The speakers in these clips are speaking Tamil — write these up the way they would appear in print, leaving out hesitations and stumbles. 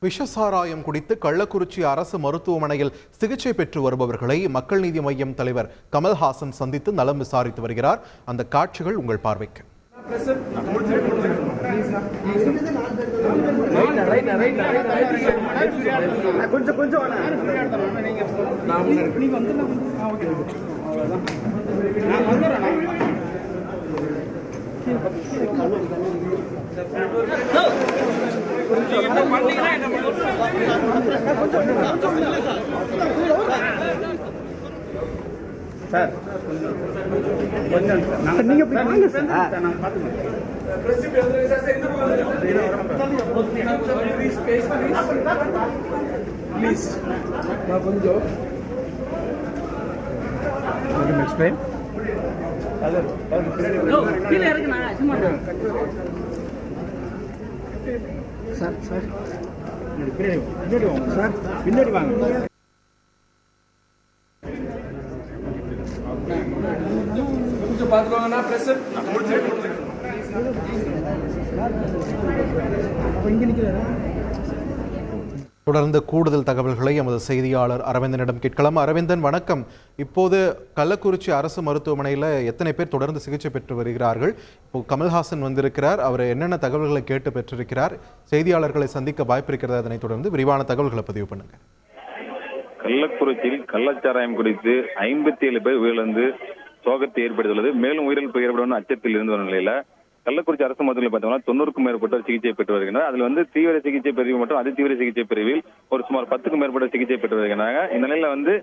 விஷசாராயம் குடித்து கள்ளக்குறிச்சி அரசு மருத்துவமனையில் சிகிச்சை பெற்று வருபவர்களை மக்கள் நீதி மய்யம் தலைவர் கமல்ஹாசன் சந்தித்து நலம் விசாரித்து வருகிறார். அந்த காட்சிகள் உங்கள் பார்வைக்கு. சார் நீங்க எக்ஸ்பிளைன் சார் சார் சார் பின்னாடி வாங்க. கொஞ்சம் பார்த்துக்கோங்கண்ணா. தொடர்ந்து கூடுதல் தகவல்களை எமது செய்தியாளர் அரவிந்தனிடம் கேட்கலாம். அரவிந்தன், வணக்கம். இப்போது கள்ளக்குறிச்சி அரசு மருத்துவமனையில் எத்தனை பேர் தொடர்ந்து சிகிச்சை பெற்று வருகிறார்கள்? இப்போ கமல்ஹாசன் வந்திருக்கிறார். அவர் என்னென்ன தகவல்களை கேட்டு பெற்றிருக்கிறார்? செய்தியாளர்களை சந்திக்க வாய்ப்பு இருக்கிறது. அதனைத் தொடர்ந்து விரிவான தகவல்களை பதிவு பண்ணுங்க. கள்ளக்குறிச்சியில் கள்ளச்சாராயம் குறித்து 57 பேர் உயிரிழந்து சோகத்தை ஏற்படுத்தியுள்ளது. மேலும் உயிரிழப்பு ஏற்படும் அச்சத்தில் இருந்து வரும் நிலையில கள்ளக்குறிச்சி அரசு மருத்துவமனையில் பார்த்தோம்னா 90க்கும் மேற்பட்டோர் சிகிச்சை பெற்று வருகின்றனர். அதுல தீவிர சிகிச்சை பிரிவு மற்றும் அதிதீவிர சிகிச்சை பிரிவில் ஒரு சுமார் 10க்கும் மேற்பட்ட சிகிச்சை பெற்று வருகின்றனர். இந்த நிலையில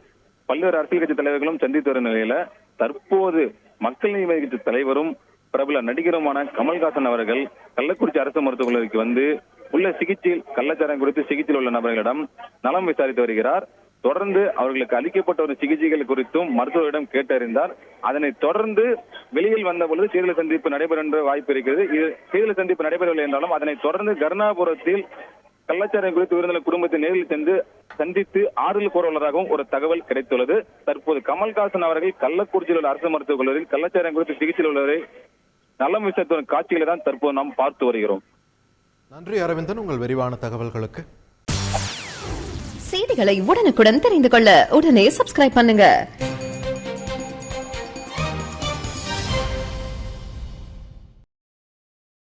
பல்வேறு அரசியல் கட்சி தலைவர்களும் சந்தித்து வரும் நிலையில தற்போது மக்கள் நீதி மய்ய கட்சி தலைவரும் பிரபல நடிகருமான கமல்ஹாசன் அவர்கள் கள்ளக்குறிச்சி அரசு மருத்துவமனைக்கு உள்ள சிகிச்சையில் கள்ளச்சாராயம் குறித்து சிகிச்சையில் உள்ள நபர்களிடம் நலம் விசாரித்து வருகிறார். தொடர்ந்து அவர்களுக்கு அளிக்கப்பட்ட ஒரு சிகிச்சைகள் குறித்தும் மருத்துவரிடம் கேட்டறிந்தார். அதனைத் தொடர்ந்து வெளியில் வந்த பொழுது சீர்திருத்த சந்திப்பு நடைபெறும் வாய்ப்பு இருக்கிறது. இது சீர்திருத்த சந்திப்பு நடைபெறவில்லை என்றாலும் அதனைத் தொடர்ந்து கருணாபுரத்தில் கள்ளச்சாராயம் குறித்து உயிரிழந்த குடும்பத்தை நேரில் சென்று சந்தித்து ஆறுதல் கூற உள்ளதாகவும் ஒரு தகவல் கிடைத்துள்ளது. தற்போது கமல்ஹாசன் அவர்கள் கள்ளக்குறிச்சியில் உள்ள அரசு மருத்துவக் கல்லூரியில் கள்ளச்சாராயம் குறித்து சிகிச்சையில் உள்ளவரை நலம் விசாரித்த காட்சிகளை தான் தற்போது நாம் பார்த்து வருகிறோம். நன்றி அரவிந்தன், உங்கள் விரிவான தகவல்களுக்கு. செய்திகளை உடனுக்குடன் தெரிந்து கொள்ள உடனே சப்ஸ்கிரைப் பண்ணுங்க.